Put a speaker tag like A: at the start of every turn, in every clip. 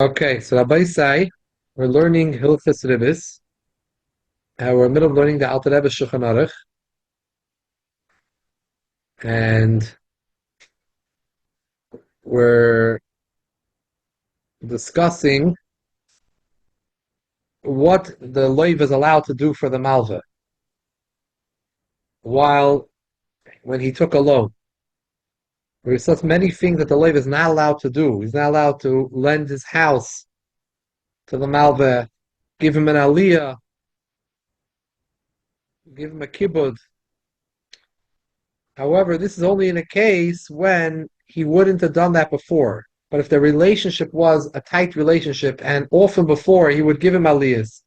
A: Okay, so Rabbi say we're learning Hilchos Ribbis. We're in the middle of learning the Alter Rebbe Shulchan Aruch, and we're discussing what the loiv is allowed to do for the malva while when he took a loan. There's such many things that the loiv is not allowed to do. He's not allowed to lend his house to the malva, give him an aliyah, give him a kibbud. However, this is only in a case when he wouldn't have done that before. But if the relationship was a tight relationship, and often before he would give him aliyahs,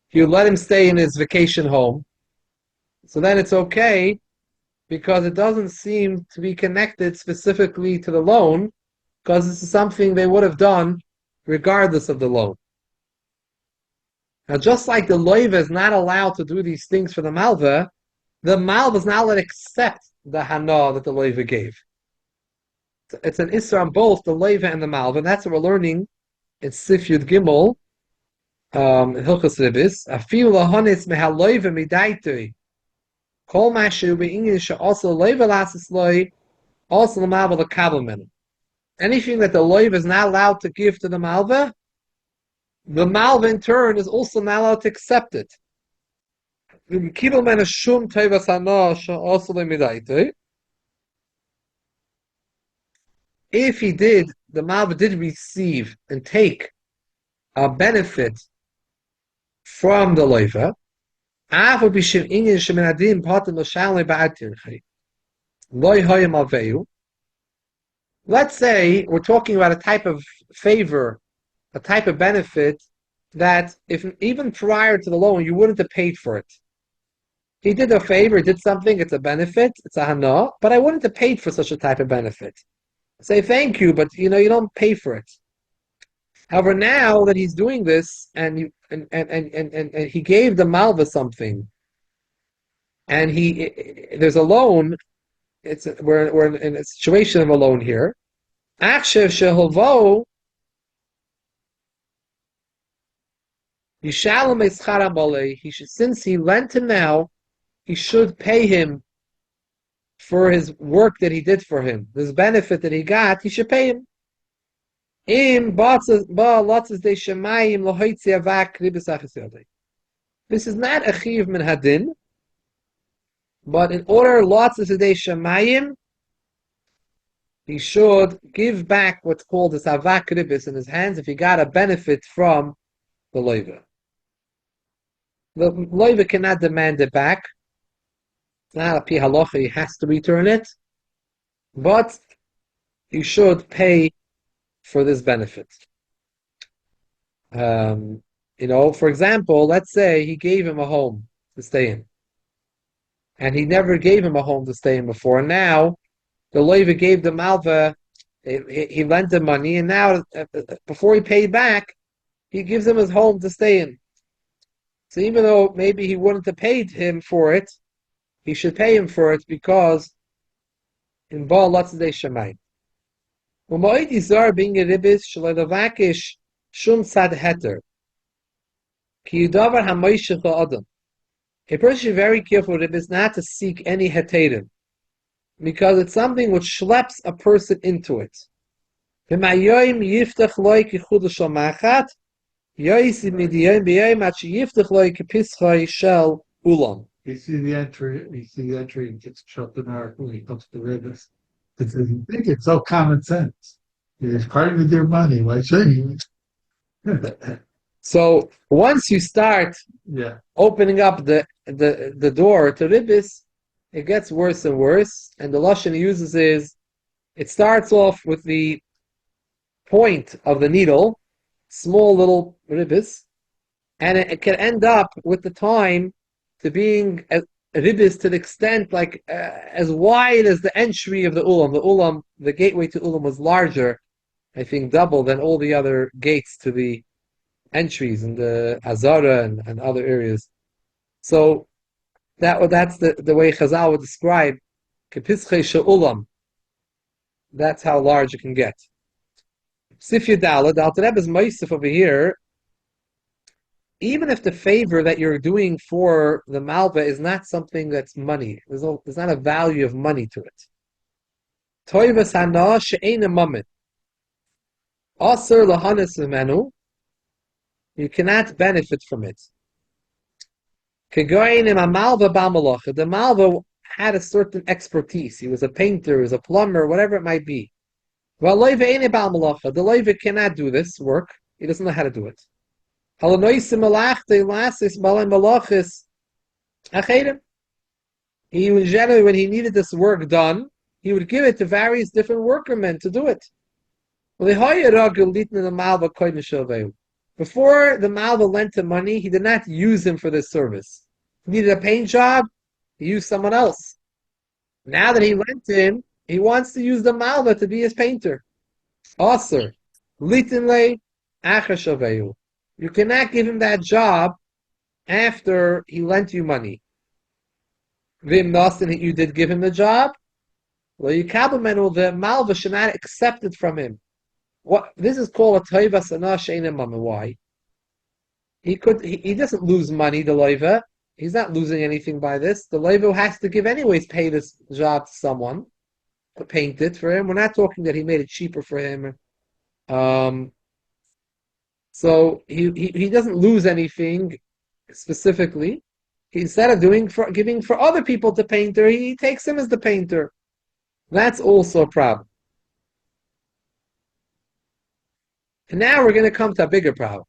A: he would let him stay in his vacation home, so then it's okay because it doesn't seem to be connected specifically to the loan, because this is something they would have done regardless of the loan. Now, just like the loiva is not allowed to do these things for the malva is not allowed to accept the hana that the loiva gave. It's an isra on both the loiva and the malva, and that's what we're learning in Sif Yud Gimel, in Hilchos Ribbis. Afiu lahonis mehaloiva midaitui. Kol mashu be'inyin she'also loiva lasis loi, also the malva l'kabel. Anything that the loiva is not allowed to give to the malva in turn is also not allowed to accept it. If the malva did receive and take a benefit from the loiva, let's say we're talking about a type of favor, a type of benefit that if even prior to the loan you wouldn't have paid for it. He did a favor, he did something, it's a benefit, it's a hana, but I wouldn't have paid for such a type of benefit. Say thank you, but you don't pay for it. However, now that he's doing this and he gave the malva something, and there's a loan, we're in a situation of a loan here. Since he lent him now, he should pay him for his work that he did for him. This benefit that he got, he should pay him. This is not a chiv min hadin, but in order he should give back what's called this avak ribbis in his hands if he got a benefit from the loiva. The loiva cannot demand it back. It's not a pi halacha, he has to return it, but he should pay for this benefit. For example, let's say he gave him a home to stay in, and he never gave him a home to stay in before. Now, the loiva gave the malva, he lent him money, and now, before he paid back, he gives him his home to stay in. So even though maybe he wouldn't have paid him for it, he should pay him for it because in Baal Latzadei Shemayim. U'moed yizar being a ribbis shleilavakish shum sad heter. Ki yudavar hamoishich la'adam. A person should be very careful with ribbis not to seek any heterim, because it's something which schleps a person into it. V'mayoyim yiftach loy ki chudash al-machat, yoyisi midiyayim b'yayim at sheyiftach loy ki pischai shel ulam.
B: You see the entry and gets shut in our when he comes to Ribbis. Because you think it's so common sense. You're parting with your money, why shouldn't you?
A: So once you start opening up the door to Ribbis, it gets worse and worse. And the lashon he uses is, it starts off with the point of the needle, small little Ribbis, and it can end up with the time to being a ribbis to the extent as wide as the entry of the ulam. The gateway to ulam was larger, I think double than all the other gates to the entries in the Azara and other areas. So that's the way Chazal would describe kepischei she'ulam. That's how large it can get. Sifya Dala, the Alter Rebbe is Moisef over here. Even if the favor that you're doing for the Malva is not something that's money, there's not a value of money to it. Toivas hana she'ena mammon. Aser lahanis menu. You cannot benefit from it. Kegoinim a Malva b'amalacha. The Malva had a certain expertise. He was a painter, he was a plumber, whatever it might be. The loiva cannot do this work. He doesn't know how to do it. He would generally, when he needed this work done, he would give it to various different workmen to do it. Before the Malva lent him money, he did not use him for this service. He needed a paint job, he used someone else. Now that he lent him, he wants to use the Malva to be his painter. Aser, litinle achashaveyu. You cannot give him that job after he lent you money. Vim Nasin, you did give him the job. Well, you kabamenu, the Malva should not accept it from him. What this is called a toiva sana sheina mama. Why? He doesn't lose money, the loiva. He's not losing anything by this. The loiva has to pay this job to someone to paint it for him. We're not talking that he made it cheaper for him. So he doesn't lose anything specifically. Instead of giving for other people to painter, he takes him as the painter. That's also a problem. And now we're going to come to a bigger problem.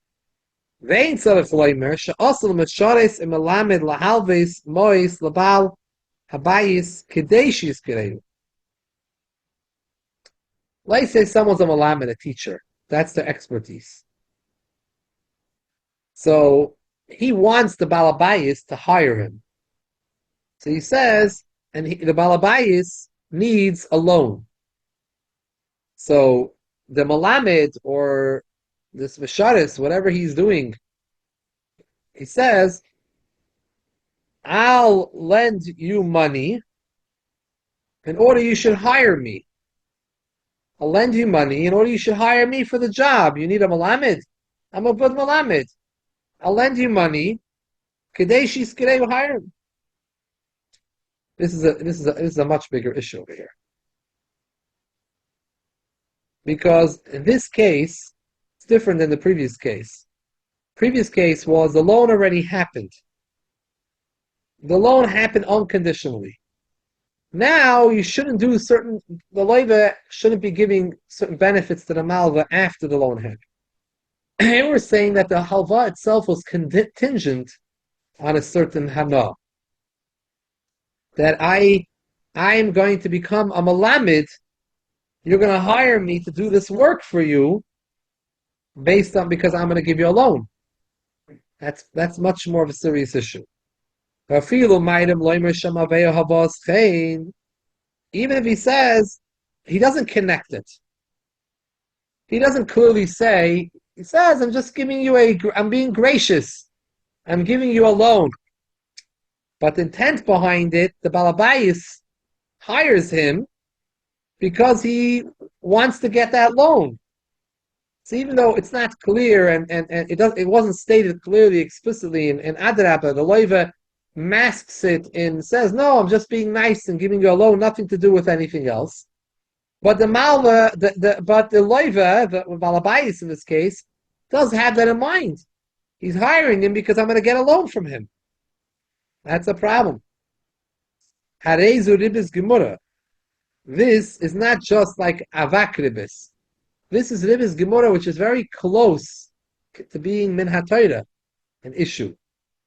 A: Let's say someone's a malamed, a teacher. That's their expertise. So he wants the balabayis to hire him. So he says, the balabayis needs a loan. So the malamed or this Visharis, whatever he's doing, he says, I'll lend you money in order you should hire me. I'll lend you money in order you should hire me for the job. You need a malamed? I'm a good malamed. I'll lend you money. Kadeshi skirei will hire me. This is a much bigger issue over here. Because in this case, it's different than the previous case. Previous case was the loan already happened. The loan happened unconditionally. Now you shouldn't do the loiva shouldn't be giving certain benefits to the malva after the loan happened. And we're saying that the halva itself was contingent on a certain hana. That I am going to become a malamed. You're going to hire me to do this work for you because I'm going to give you a loan. That's much more of a serious issue. Even if he says, he doesn't connect it. He doesn't clearly say, he says, I'm being gracious. I'm giving you a loan. But the intent behind it, the Balabayis hires him because he wants to get that loan. So even though it's not clear and it wasn't stated clearly, explicitly in Adrabah, the loiva masks it and says, no, I'm just being nice and giving you a loan, nothing to do with anything else. But the malva, but the loiva, the Balabayis in this case, does have that in mind. He's hiring him because I'm going to get a loan from him. That's a problem. Harezu Ribbis Gemura. This is not just like Avak Ribbis. This is Ribbis Gemura, which is very close to being Min HaTorah, an issue.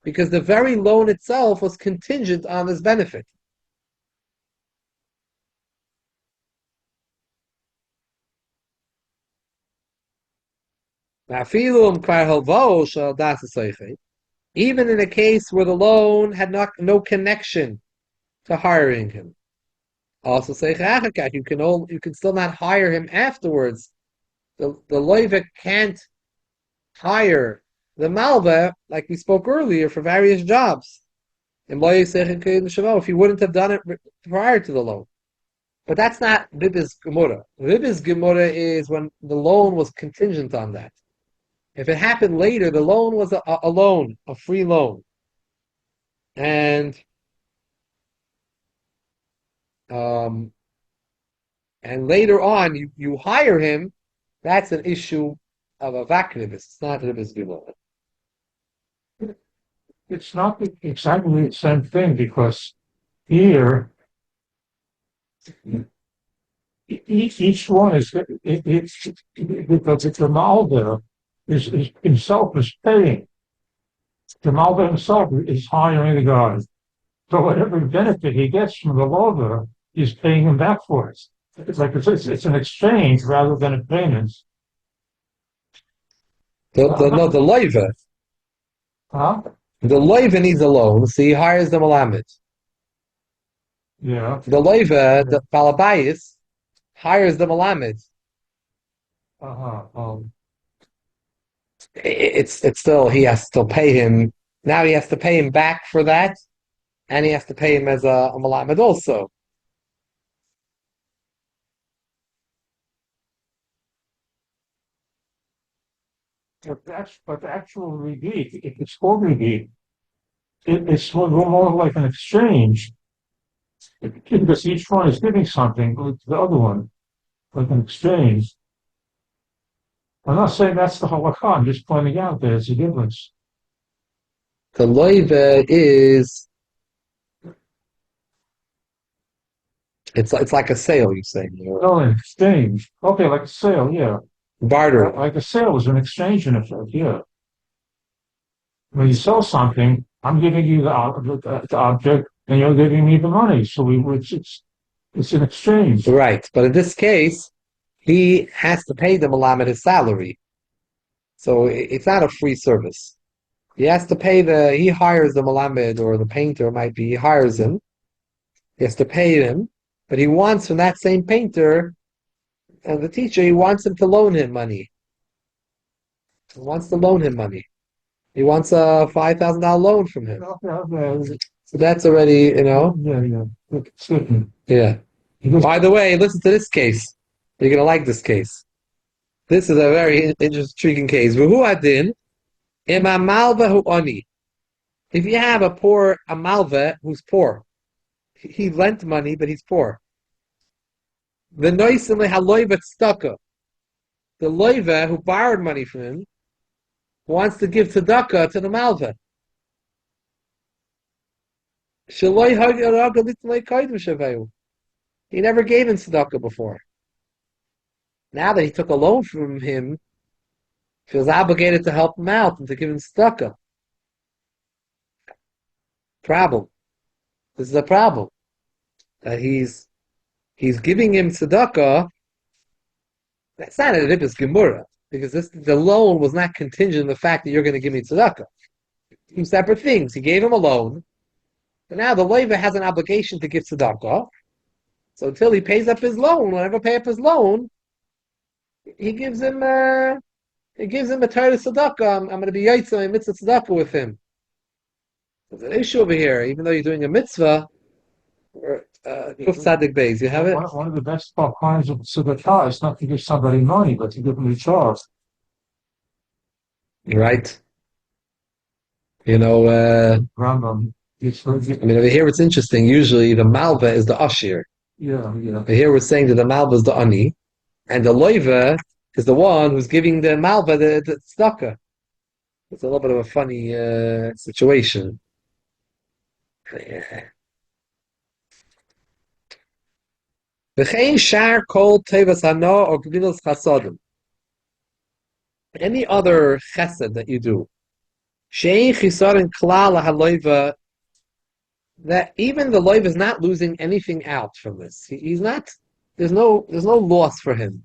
A: Because the very loan itself was contingent on this benefit. Even in a case where the loan had no connection to hiring him. Also, you can still not hire him afterwards. The loiva can't hire the malva, like we spoke earlier, for various jobs. If he wouldn't have done it prior to the loan. But that's not Ribbis Gemara. Ribbis Gemara is when the loan was contingent on that. If it happened later, the loan was a loan, a free loan. And um, and later on you hire him, that's an issue of a vakribis. It's not Ribbis Gemara.
B: It's not exactly the same thing because here each one is it's because the Malda is himself is paying. The Malda himself is hiring the guy. So whatever benefit he gets from the Malda, he's paying him back for it. It's like it's an exchange rather than a payment.
A: The loiva.
B: Huh?
A: The loiva needs a loan, so he hires the malamed.
B: Yeah.
A: The loiva, the balabayis, hires the malamed.
B: Uh-huh.
A: It's still he has to still pay him. Now he has to pay him back for that, and he has to pay him as a malamed also.
B: But the actual rebate, if it's called rebate, it's more like an exchange because each one is giving something to the other one, like an exchange. I'm not saying that's the halakha. I'm just pointing out there's a difference.
A: The loiva is it's like a sale, you're saying.
B: Oh, an exchange. Okay, like a sale, yeah.
A: Barter.
B: Like a sale is an exchange in effect, yeah. When you sell something, I'm giving you the object, and you're giving me the money. So it's an exchange.
A: Right, but in this case, he has to pay the malamed his salary. So it's not a free service. He has to pay he hires the malamed or the painter, might be, he hires him. He has to pay him, but he wants from that same painter and the teacher, he wants him to loan him money. He wants to loan him money. He wants a $5,000 loan from him.
B: Okay.
A: So that's already,
B: Yeah.
A: By the way, listen to this case. You're going to like this case. This is a very intriguing case. If you have a malva who's poor, he lent money, but he's poor. The loiva who borrowed money from him wants to give tzedakah to the malva. He never gave him tzedakah before. Now that he took a loan from him, feels obligated to help him out and to give him tzedakah. Problem. This is a problem. That he's giving him tzedakah. That's not a Ribbis Gemara, because the loan was not contingent on the fact that you're going to give me tzedakah. Two separate things. He gave him a loan, but now the loiva has an obligation to give tzedakah. So until he pays up his loan, whenever pay up his loan, he gives him a Torah tzedakah. I'm going to be yaitza and mitzvah tzedakah with him. There's an issue over here, even though you're doing a mitzvah. Tzaddik Beis, you have it?
B: One of the best kinds of tzedakah is not to give somebody money, but to give them a charge.
A: Right.
B: Rambam.
A: Over here it's interesting. Usually the malva is the ashir.
B: Yeah.
A: But here we're saying that the malva is the ani, and the loiva is the one who's giving the malva the tzedakah. It's a little bit of a funny situation. Yeah. Any other chesed that you do, that even the loiv is not losing anything out from this. He's not. There's no loss for him.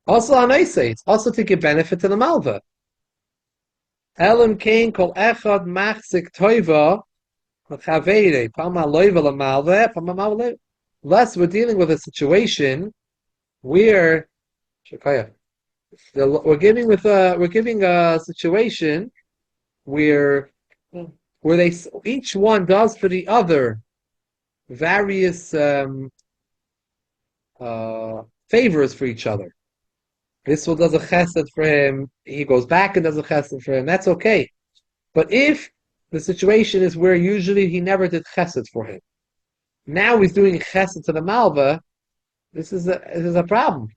A: Also, it's also to give benefit to the malva. Elam kain kol echad machzik toiva l'chavere pama loiva l'malva pama malva. Thus, we're dealing with a situation where we're giving a situation where each one does for the other various favors for each other. This one does a chesed for him, he goes back and does a chesed for him. That's okay. But if the situation is where usually he never did chesed for him, now he's doing chesed to the malva, this is a problem.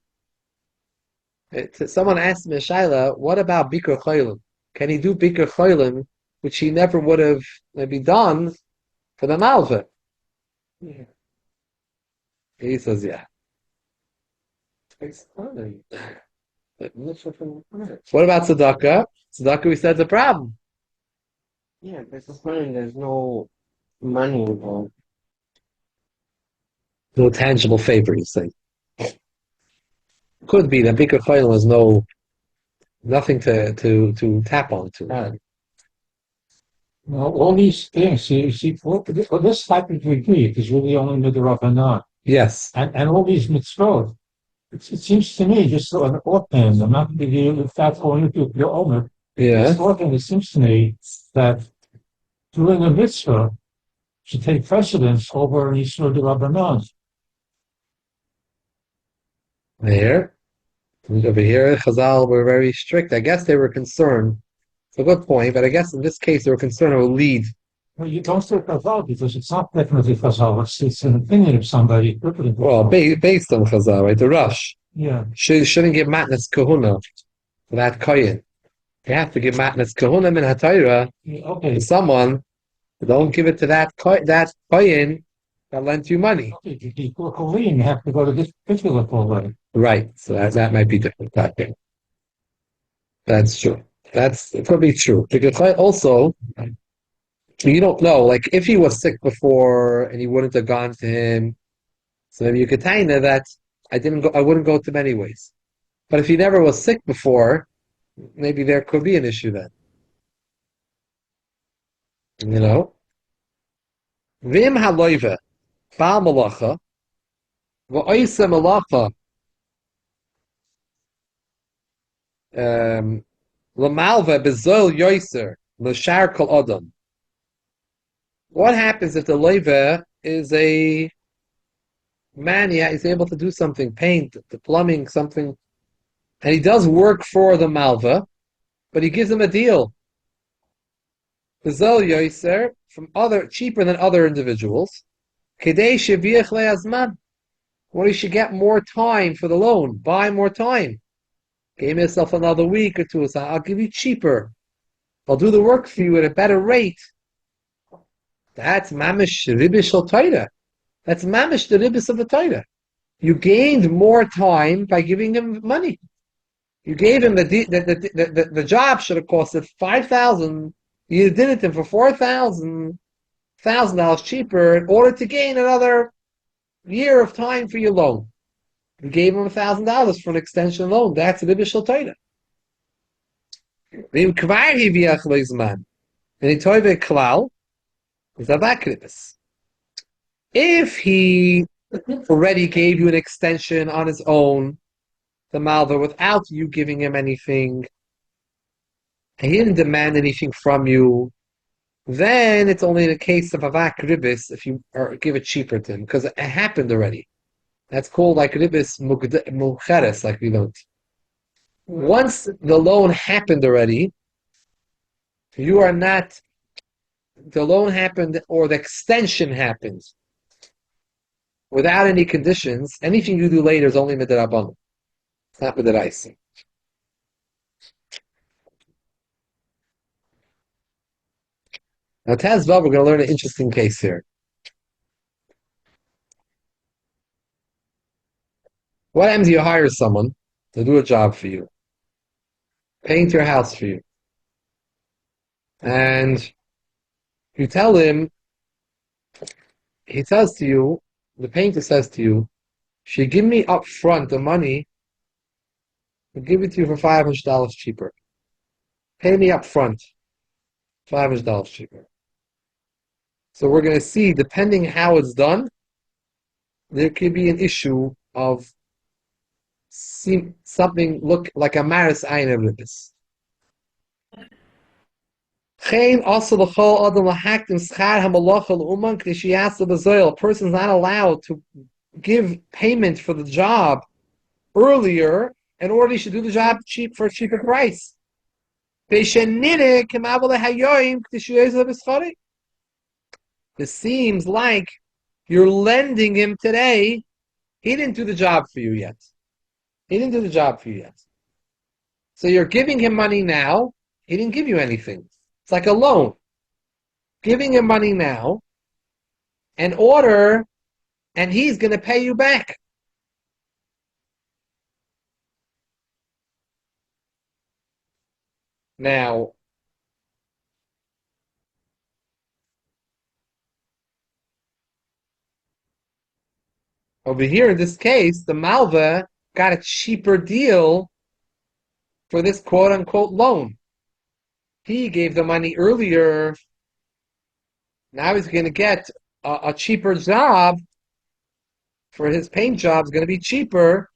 A: Someone asked me, Shaila, what about Bikur Cholim? Can he do Bikur Cholim, which he never would have maybe done for the malva?
B: Yeah.
A: He says, yeah.
B: It's funny.
A: What about tzedakah? Tzedakah, we said, is a problem.
C: Yeah, but it's funny, there's no money involved.
A: No tangible favor, you say. Could be that Bikur Cholim was nothing to tap onto.
B: Well, all these things, you see, for this type of regret is really only midrabanan.
A: Yes.
B: And all these mitzvot, it seems to me, just so an offhand, I'm not going to give you that going into your omer.
A: Yeah.
B: Offhand, it seems to me that doing a mitzvah should take precedence over an Yisur Rabbanan.
A: There. Over here, Chazal were very strict. I guess they were concerned. It's a good point, but I guess in this case they were concerned it would lead.
B: Well, you don't say Chazal because it's not definitely Chazal. It's an opinion of somebody.
A: Well, based on Chazal, right? The Rush.
B: Yeah.
A: Shouldn't give matnas kahuna for that koyin. You have to give matnas kahuna min hatayra
B: Okay.
A: to someone. Don't give it to that koyin that lent you money.
B: Okay. The Kohen have to go to this particular Kohen.
A: Right. So that might be different. That's true. It could be true. Because also, you don't know. Like if he was sick before and he wouldn't have gone to him, so maybe you could tell him that I wouldn't go to him anyways. But if he never was sick before, maybe there could be an issue then. You know? Vim haloive, bal malacha, v'oisa malacha, l'malva bezol yoiser, l'shar kol adam. What happens if the loive is a mania, is able to do something, paint, the plumbing, something, and he does work for the malva, but he gives him a deal. Bezol yoiser, from cheaper than other individuals. Kedei sheviach le'azman. Well, he should get more time for the loan, buy more time. Give yourself another week or two, so I'll give you cheaper. I'll do the work for you at a better rate. That's mamish ribbis shel Torah. That's mamish the ribbis of the Torah. You gained more time by giving him money. You gave him the job should have costed $5,000. You did it to him for $4,000 cheaper in order to gain another year of time for your loan. You gave him $1,000 for an extension loan. That's the ribbis shel Torah. And he told me klal. If he already gave you an extension on his own, the malva, without you giving him anything, and he didn't demand anything from you, then it's only in a case of avak ribbis if you give it cheaper to him, because it happened already. That's called like ribbis mucheres, like we learned. Once the loan happened already, you are not. The loan happened or the extension happened without any conditions. Anything you do later is only midrabanan. It's not midraisa. Now, Tazvav, we're going to learn an interesting case here. What happens if you hire someone to do a job for you, paint your house for you, and you tell him, he says to you, the painter says to you, if you give me up front the money, I'll give it to you for $500 cheaper. Pay me up front, $500 cheaper. So we're going to see, depending how it's done, there could be an issue of something look like a maris ayin ribbis. Chen also l'chol adam lahaktim schar hamalacha l'uman k'deshiyasa b'zoil. A person is not allowed to give payment for the job earlier in order he should do the job cheap for a cheaper price. This seems like you're lending him today. He didn't do the job for you yet. He didn't do the job for you yet. So you're giving him money now. He didn't give you anything. It's like a loan. Giving him money now in order, and he's going to pay you back. Now, over here in this case, the Malva got a cheaper deal for this quote-unquote loan. He gave the money earlier. Now he's going to get a cheaper job. For his paint job is going to be cheaper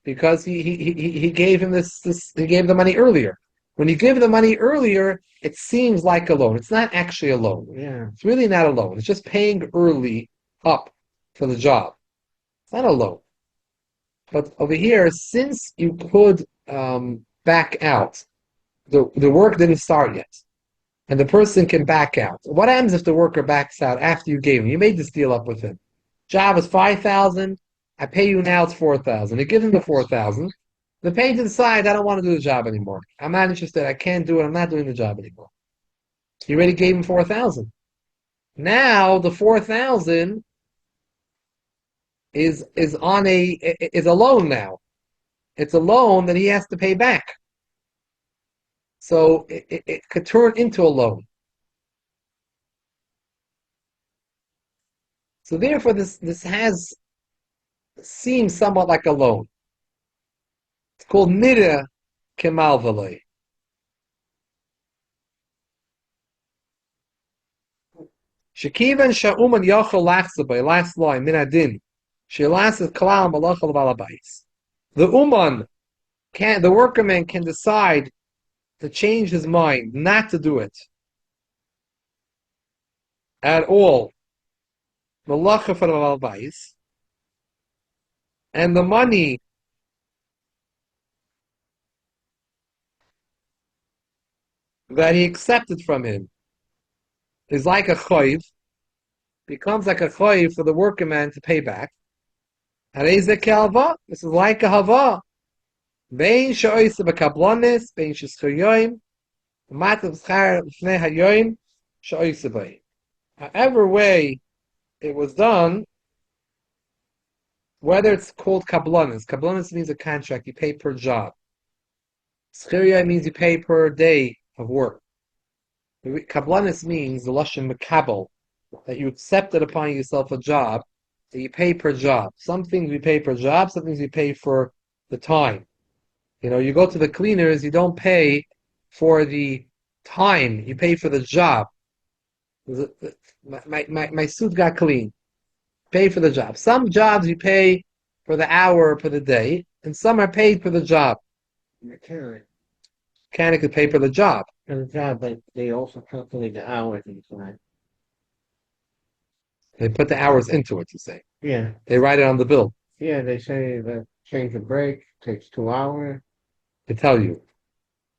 A: because he gave him this he gave the money earlier. When you give the money earlier, it seems like a loan. It's not actually a loan.
C: Yeah.
A: It's really not a loan. It's just paying early up for the job. It's not a loan. But over here, since you could back out, the work didn't start yet, and the person can back out. What happens if the worker backs out after you gave him? You made this deal up with him. Job is 5,000. I pay you now. It's 4,000. You give him the 4,000. The painter decides I don't want to do the job anymore. I'm not interested. I can't do it. I'm not doing the job anymore. You already gave him 4,000. Now the 4,000 is a loan now. It's a loan that he has to pay back. So it could turn into a loan. So therefore, this seems somewhat like a loan. It's called nida kemalvalei. Shekivan sha'uman yachol lachzabay. Last line minadin. She'lasas kalam malachal balabais. The uman the workerman can decide to change his mind, not to do it at all. Malacha for the balabais, and the money that he accepted from him is like a choiv, becomes like a choiv for the workman to pay back. This is like a hava. Bein she'oise bekablonis, bein she'schoyoim, matav schar l'fnei hayoim, she'oise bei. However way it was done, whether it's called kablonis. Kablonis means a contract. You pay per job. Schiriyah means you pay per day of work. Kablonis means the lashon mekabel, that you accepted upon yourself a job, that you pay per job. Some things we pay per job, some things we pay for the time. You go to the cleaners, you don't pay for the time, you pay for the job. My suit got clean. Pay for the job. Some jobs you pay for the hour or for the day, and some are paid for the job.
C: Mechanic.
A: Mechanic could pay for the job.
C: For the job, but they also calculate the hours inside.
A: They put the hours into it, you say.
C: Yeah.
A: They write it on the bill.
C: Yeah, they say that change the brake takes 2 hours,
A: They tell you.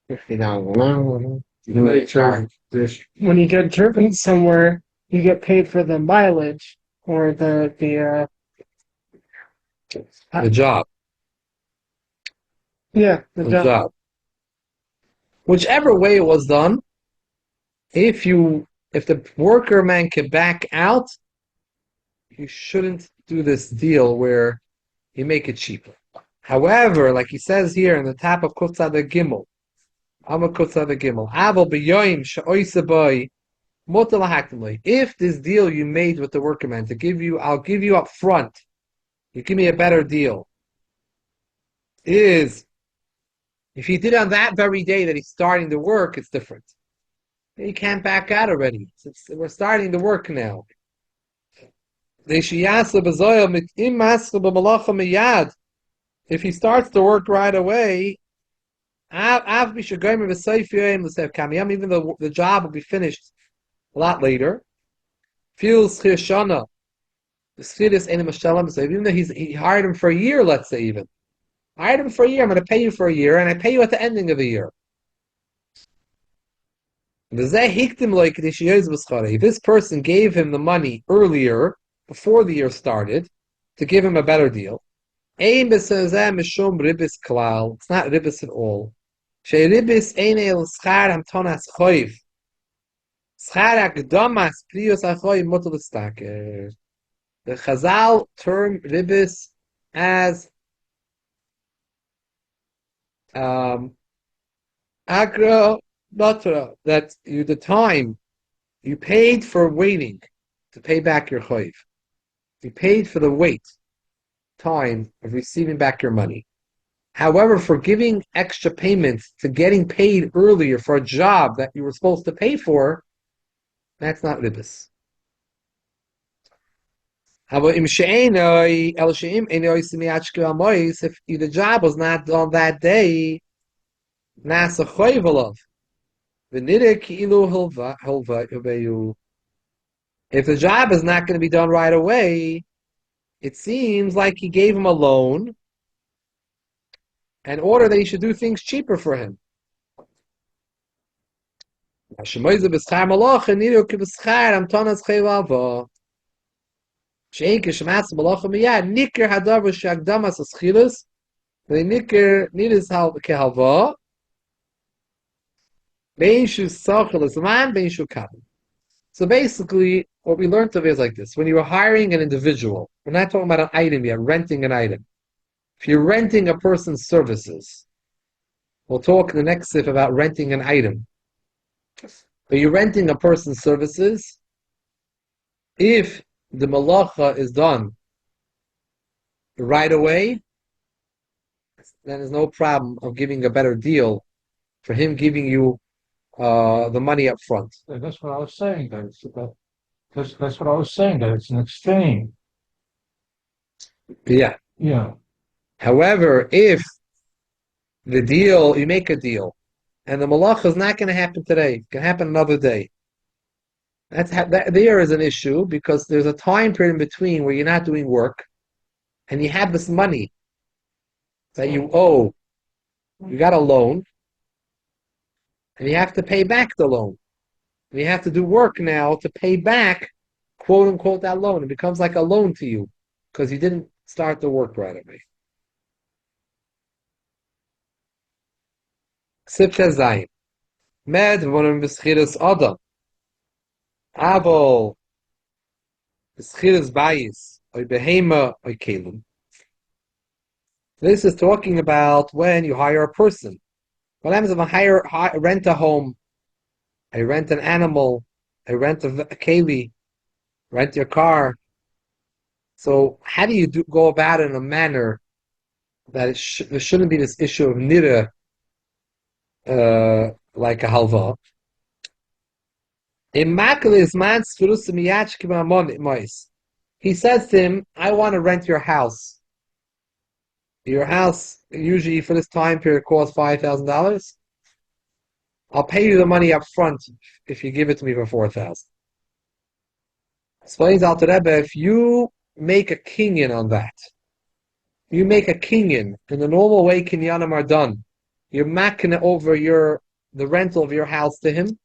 C: $50 an hour.
B: They charge this.
D: When you get driven somewhere, you get paid for the mileage or the
A: job.
D: the
A: job. Whichever way it was done, if the worker man can back out, you shouldn't do this deal where you make it cheaper. However, like he says here in the top of Kutzad Gimel, if this deal you made with the worker man I'll give you up front, you give me a better deal, is if he did on that very day that he's starting the work, it's different. He can't back out already. We're starting the work now. If he starts the work right away, Even though the job will be finished a lot later. Feels Chirshana. The Schiris Enim Hashalom. So even though he hired him for a year, let's say even. I hired him for a year, I'm going to pay you for a year, and I pay you at the ending of the year. This person gave him the money earlier, before the year started, to give him a better deal. It's not ribbis at all. The Chazal term ribbis as agra natra, that the time you paid for waiting to pay back your chayv. You paid for the wait time of receiving back your money. However, for giving extra payments to getting paid earlier for a job that you were supposed to pay for, that's not ribbis. If the job was not done that day, nasa choyvelov. If the job is not going to be done right away, it seems like he gave him a loan in order that he should do things cheaper for him. So basically, what we learned of is like this. When you are hiring an individual, we're not talking about an item yet, renting an item. If you're renting a person's services, we'll talk in the next sif about renting an item. But you're renting a person's services, if the malacha is done right away, then there's no problem of giving a better deal for him giving you the money up front.
B: And that's what I was saying. That's what I was saying. That it's an exchange.
A: Yeah.
B: Yeah.
A: However, if the deal, you make a deal, and the malacha is not going to happen today, it can happen another day. There is an issue because there's a time period in between where you're not doing work, and you have this money that you owe. You got a loan, and you have to pay back the loan. And you have to do work now to pay back, quote unquote, that loan. It becomes like a loan to you because you didn't start the work right away. Sifte Zayin. Med v'onim b'schiris adam. Avol b'schiris bayis oy behema oy kelim. This is talking about when you hire a person. What happens if I rent a home, I rent an animal, I rent a keli, rent your car. So how do you go about it in a manner that there shouldn't be this issue of nira, like a halva? He says to him, I want to rent your house. Your house, usually for this time period, costs $5,000. I'll pay you the money up front if you give it to me for $4,000. Explains Alter Rebbe, if you make a kinyan on that, you make a kinyan, in the normal way kinyanim are done. You're macking over the rental of your house to him.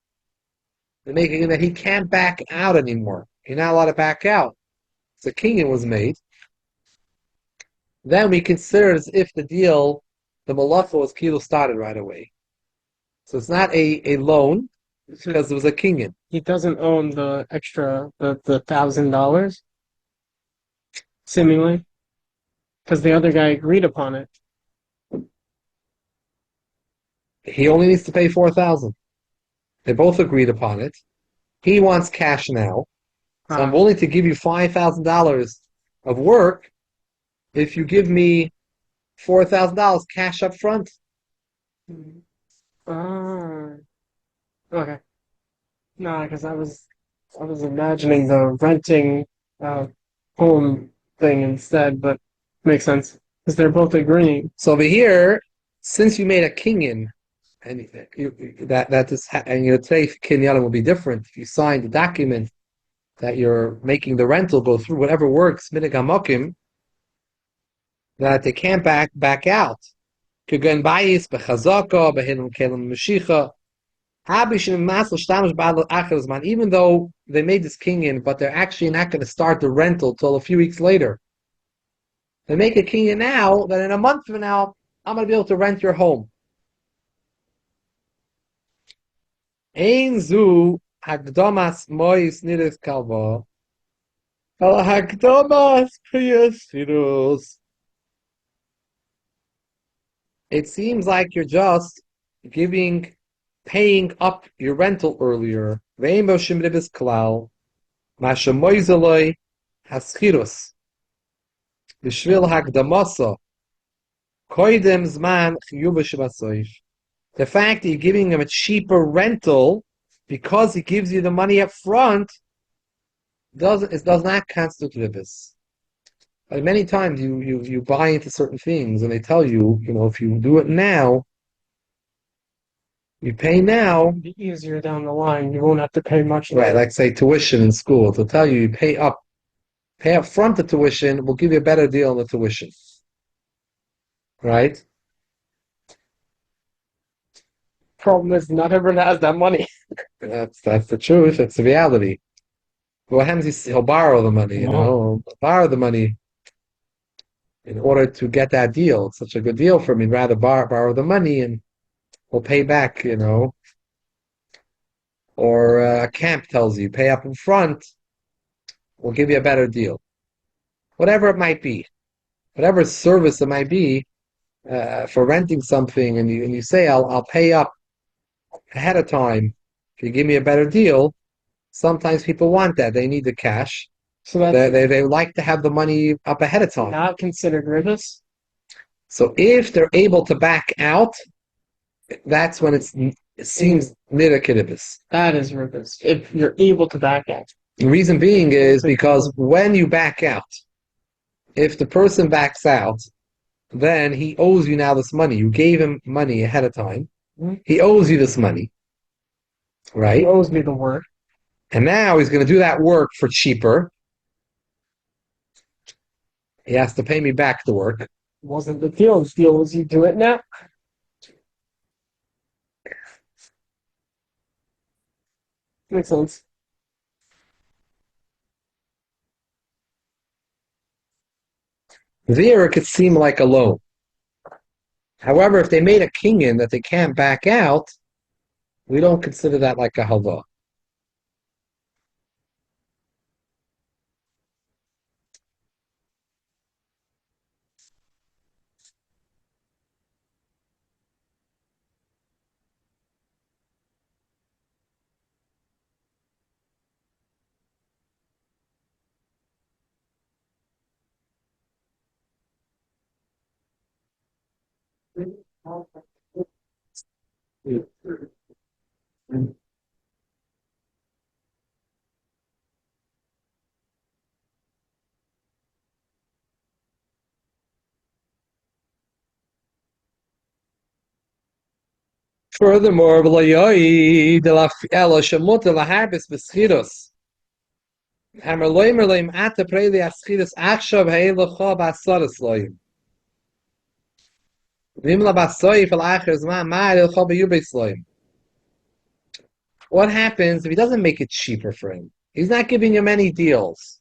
A: You're making it that he can't back out anymore. You're not allowed to back out. So kinyan was made. Then we consider as if the deal, the malacha was kilo started right away. So it's not a loan, because it was a kinyan.
D: He doesn't own the extra, the $1,000, seemingly, because the other guy agreed upon it.
A: He only needs to pay $4,000. They both agreed upon it. He wants cash now, so I'm willing to give you $5,000 of work if you give me $4,000 cash up front.
D: Okay. No, because I was imagining the renting home thing instead, but makes sense because they're both agreeing.
A: So over here, since you made a kinyan And and today kinyanim will be different. If you sign the document that you're making the rental go through, whatever works, minig hamokim, that they can't back out. Even though they made this kinyan, but they're actually not going to start the rental till a few weeks later. They make a kinyan now that in a month from now I'm going to be able to rent your home. Ein zu hagdomas mois niris kalva. Hagdomas priyasirus. It seems like you're just paying up your rental earlier. Ve'im boshim ribbis klal. Masha moizeloi haschirus. B'shvil hagdamasa. Koidem zman chiyuba shebasoif. The fact that you're giving him a cheaper rental because he gives you the money up front does not constitute ribbis. Like many times you buy into certain things and they tell you, if you do it now, you pay now.
D: It'll be easier down the line. You won't have to pay much.
A: Right, like say tuition in school. They'll tell you pay up front the tuition, we'll give you a better deal on the tuition. Right?
D: Problem is, not everyone has that money.
A: That's the truth. It's the reality. What happens is he'll borrow the money, he'll borrow the money in order to get that deal. It's such a good deal for me. I'd rather borrow the money and we'll pay back, Or a camp tells you, pay up in front, we'll give you a better deal. Whatever it might be, whatever service it might be, for renting something, and you say, I'll pay up ahead of time if you give me a better deal. Sometimes people want that; they need the cash,
D: So that's
A: they like to have the money up ahead of time.
D: not considered ribbis.
A: So if they're able to back out, that's when it seems nidakidibis.
D: That is ribbis. If you're able to back out.
A: The reason being is because when you back out, if the person backs out, then he owes you now this money. You gave him money ahead of time. He owes you this money, right?
D: He owes me the work.
A: And now he's going to do that work for cheaper. He has to pay me back the work.
D: Wasn't the deal. The deal was you do it now. Makes sense.
A: There it could seem like a loan. However, if they made a kinyan that they can't back out, we don't consider that like a halva. Furthermore, what happens if he doesn't make it cheaper for him? He's not giving you many deals.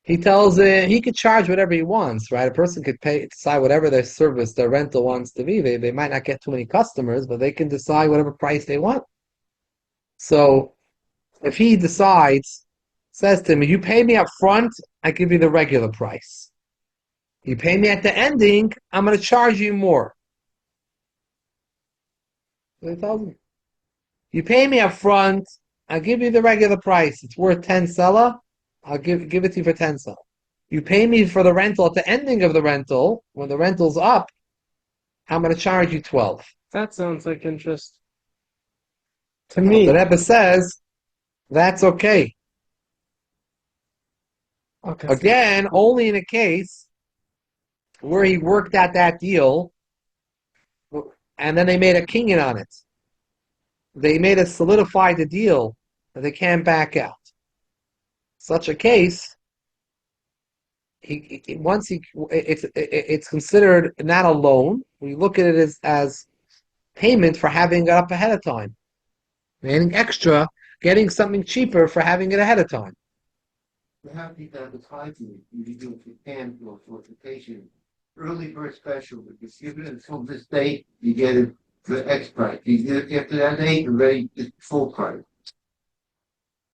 A: He tells he could charge whatever he wants, right? A person could decide whatever their service, their rental wants to be. They might not get too many customers, but they can decide whatever price they want. So if he says to me, you pay me up front, I give you the regular price. You pay me at the ending, I'm going to charge you more. So he tells me, you pay me up front, I'll give you the regular price. It's worth 10 sela. I'll give it to you for 10 sela. You pay me for the rental at the ending of the rental, when the rental's up, I'm going to charge you 12.
D: That sounds like interest. To me.
A: The Rebbe says, that's okay.
D: Okay.
A: Again, only in a case where he worked out that deal and then they made a kinyan on it. They made us solidify the deal that they can't back out. Such a case, it's considered not a loan. We look at it as payment for having it up ahead of time. Getting extra, getting something cheaper for having it ahead of time.
E: You have these advertising you do if you can for solicitation. Early bird special, if you give it until this date, you get it for X price. You get it after that date, you're ready, it's full price.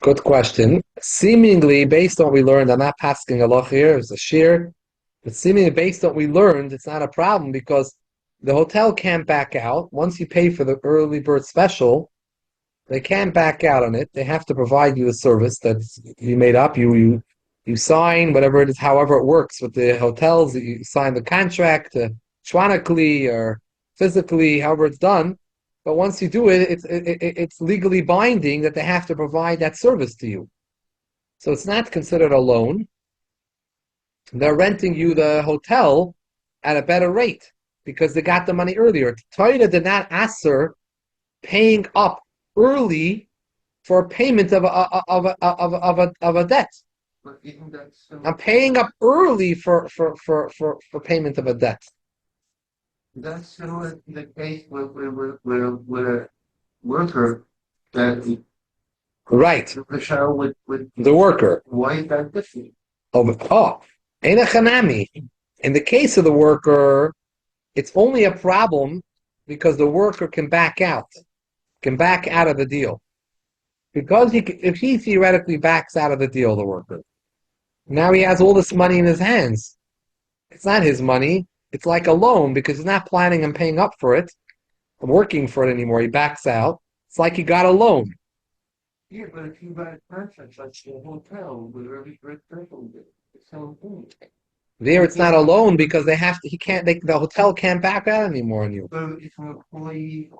A: Good question. Seemingly, based on what we learned, I'm not passing a loch here, it's a shear, but seemingly based on what we learned, it's not a problem because the hotel can't back out. Once you pay for the early bird special, they can't back out on it. They have to provide you a service that you made up. You sign whatever it is, however it works with the hotels. You sign the contract electronically or physically, however it's done. But once you do it, it's legally binding that they have to provide that service to you. So it's not considered a loan. They're renting you the hotel at a better rate because they got the money earlier. Torah did not answer paying up early for payment of a debt.
E: But isn't that similar?
A: I'm paying up early for payment of a debt.
E: That's similar to the case with a worker that
A: Right,
E: the shower with
A: the worker.
E: why is that different?
A: Ein a chanami. In the case of the worker, it's only a problem because the worker can back out of the deal. Because if he theoretically backs out of the deal, the worker, now he has all this money in his hands. It's not his money. It's like a loan because he's not planning on paying up for it, working for it anymore. He backs out. It's like he got a loan.
E: Yeah, but if you buy a contract like a hotel with early bird special, it's the same thing.
A: There, it's not a loan because they have to. The hotel can't back out anymore on you.
E: So if an employee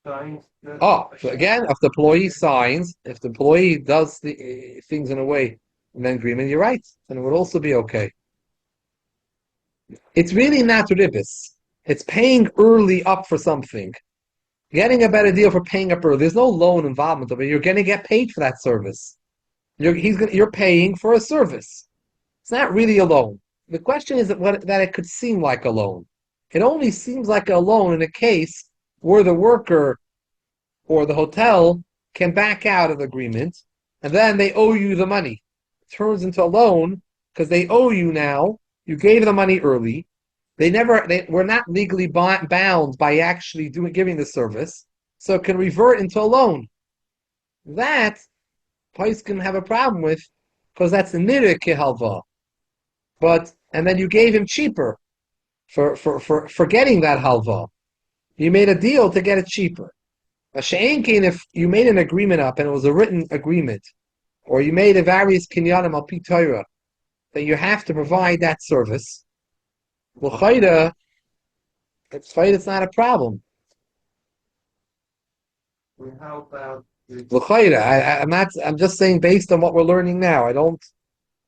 E: signs
A: So again, if the employee signs, if the employee does the things in a way in the agreement, you're right, then it would also be okay. It's really not ribbis. It's paying early up for something. Getting a better deal for paying up early. There's no loan involvement of it. You're going to get paid for that service. You're paying for a service. It's not really a loan. The question is that it could seem like a loan. It only seems like a loan in a case where the worker or the hotel can back out of the agreement, and then they owe you the money. It turns into a loan because they owe you now. You gave the money early. They were not legally bound by actually giving the service, so it can revert into a loan. That Pais can have a problem with because that's a nireh kehalva. And then you gave him cheaper for getting that halva. You made a deal to get it cheaper. If you made an agreement up and it was a written agreement, or you made a various kinyanim al pi Torah, that you have to provide that service, it's not a problem.
E: How about
A: I'm just saying based on what we're learning now. I don't,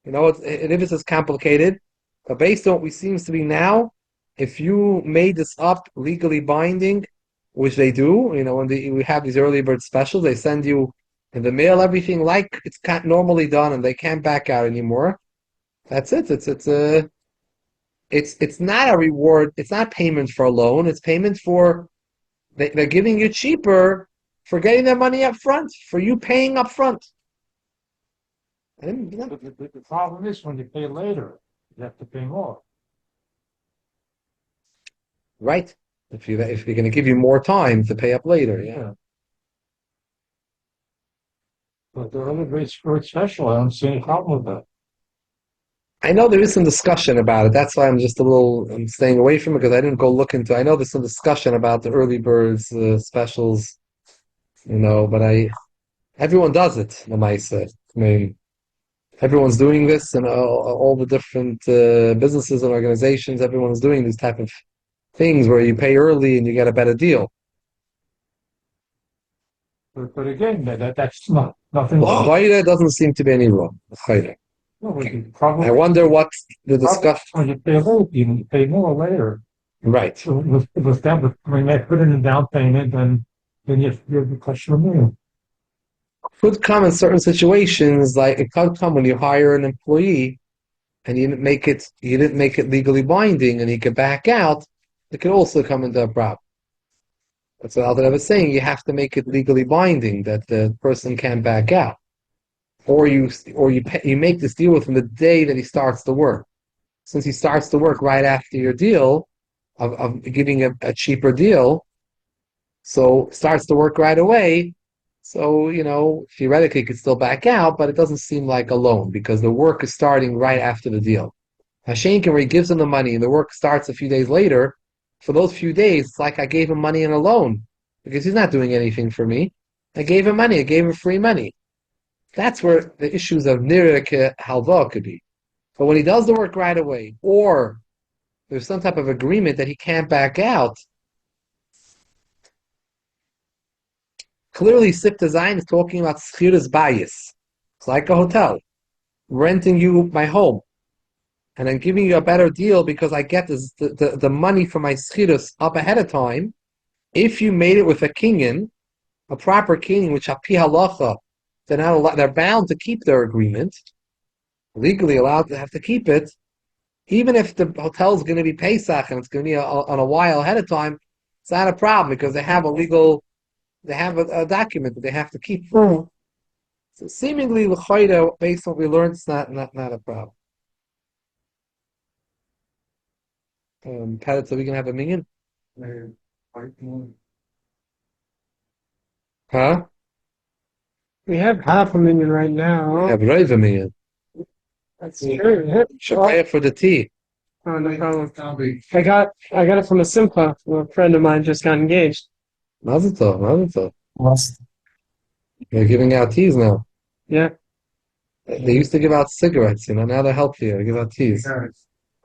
A: it is complicated, but based on what we seems to be now, if you made this up legally binding, which they do, when we have these early bird specials, they send you in the mail everything like it's normally done, and they can't back out anymore. That's it. It's not a reward. It's not payment for a loan. It's payment for they're giving you cheaper for getting their money up front, for you paying up front.
B: But the problem is when you pay later, you have to pay more.
A: Right. If you're going to give you more time to pay up later, yeah.
B: But the other great spirit special, I don't see any problem with that.
A: I know there is some discussion about it. That's why I'm staying away from it because I didn't go look into. I know there's some discussion about the early birds specials, but everyone does it. I mean, everyone's doing this, and all the different businesses and organizations. Everyone's doing these type of things where you pay early and you get a better deal.
B: But again, that's nothing wrong.
A: L'chayre doesn't seem to be any wrong. L'chayre.
B: No, but the problem,
A: I wonder what the discussion.
B: when you pay late, you pay more later.
A: Right.
B: So with them, when they put in a down payment, then you have the question of money.
A: Could come in certain situations, like it could come when you hire an employee and you didn't make it legally binding, and he could back out. It could also come into a problem. That's what I was saying. You have to make it legally binding that the person can't back out, or you make this deal with him the day that he starts to work. Since he starts to work right after your deal of giving a cheaper deal, so starts to work right away. So, theoretically, he could still back out, but it doesn't seem like a loan because the work is starting right after the deal. Hashenkin, where he gives him the money and the work starts a few days later, for those few days, it's like I gave him money in a loan because he's not doing anything for me. I gave him money. I gave him free money. That's where the issues of nirike halva could be. But when he does the work right away, or there's some type of agreement that he can't back out, clearly, Sifta Zayin is talking about schiras bayis. It's like a hotel, renting you my home, and I'm giving you a better deal because I get the money for my schiras up ahead of time. If you made it with a kinyan, a proper kinyan, which api halacha, they're bound to keep their agreement, legally allowed to have to keep it, even if the hotel is going to be Pesach and it's going to be on a while ahead of time. It's not a problem because they have a document that they have to keep. So seemingly, l'chayda, based on what we learned, it's not a problem. So we can have a minyan? Huh?
D: We have half a million right now.
A: Have a minyan.
D: That's true.
A: Shakaya for the tea.
D: Oh, no problem. I got it from a simcha. A friend of mine just got engaged.
A: Mazel tov. They're giving out teas now.
D: Yeah.
A: They used to give out cigarettes, now they're healthier. They give out teas.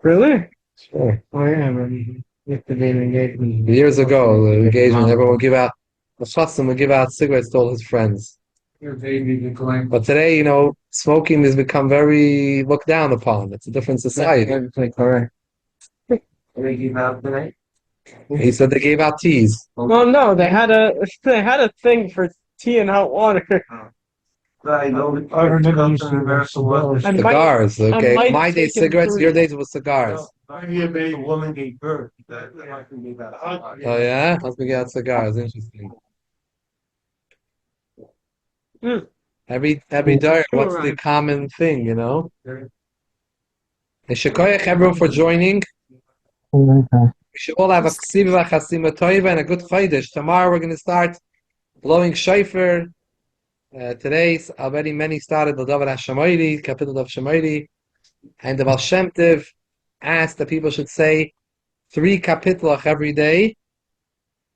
D: Really?
A: Sure.
C: Oh yeah, man. If the name engagement.
A: Years ago, the engagement, everyone would give out, the chassan would give out cigarettes to all his friends. But today, smoking has become very looked down upon. It's a different society.
C: Correct. They give out tonight.
A: He said they gave out teas.
D: Well, no, they had a thing for tea and hot water.
E: I know.
B: I remember used to wear cigars.
D: I might-
A: Cigars, okay.
D: might
A: My
D: have
A: days
D: taken
A: cigarettes,
D: 3.
A: your days was cigars.
E: I hear maybe a woman gave birth. That husband gave out.
A: Oh yeah? Husband gave out cigars, interesting. Every day, what's the common thing, And Shekoyach everyone for joining. We should all have a ksiva chasima toiva and a good chodesh. Tomorrow we're going to start blowing shofar. Today's already many started the Davar HaShamayri, capital of Shamayri, and the Baal Shem Tov asked that people should say 3 kapitlach every day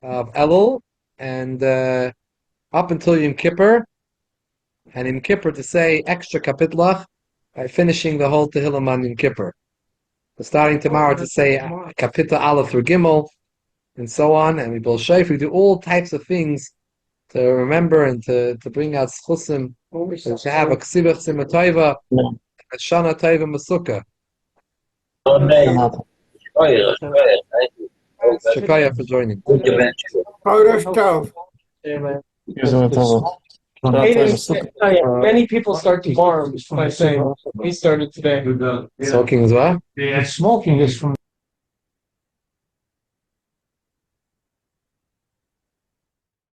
A: of Elul, and up until Yom Kippur, and Yom Kippur to say extra kapitlach by finishing the whole Tehillim on Yom Kippur. So starting tomorrow to say kapitel Aleph through Gimel, and so on, and we build shofar. We do all types of things to remember and to bring out schusim, and to have a ksivach simatayva, a shana tayva masukah. Shakaya for joining.
D: Many people start tomorrow by saying he started today.
A: Smoking as well?
B: And smoking is from